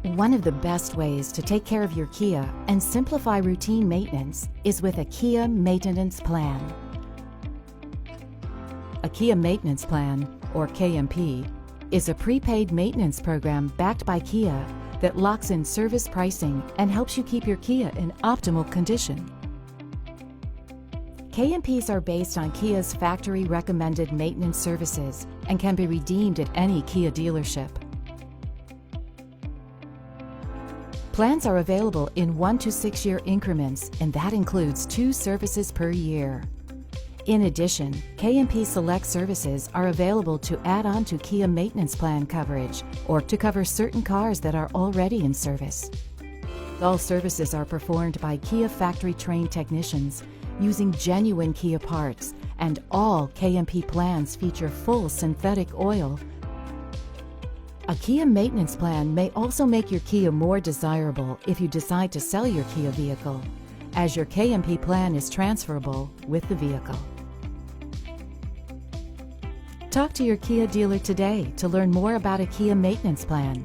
One of the best ways to take care of your Kia and simplify routine maintenance is with a Kia maintenance plan. A Kia maintenance plan, or KMP, is a prepaid maintenance program backed by Kia that locks in service pricing and helps you keep your Kia in optimal condition. KMPs are based on Kia's factory-recommended maintenance services and can be redeemed at any Kia dealership. Plans are available in 1 to 6 year increments, and that includes 2 services per year. In addition, KMP Select services are available to add on to Kia maintenance plan coverage or to cover certain cars that are already in service. All services are performed by Kia factory-trained technicians using genuine Kia parts, and all KMP plans feature full synthetic oil. A Kia maintenance plan may also make your Kia more desirable if you decide to sell your Kia vehicle, as your KMP plan is transferable with the vehicle. Talk to your Kia dealer today to learn more about a Kia maintenance plan.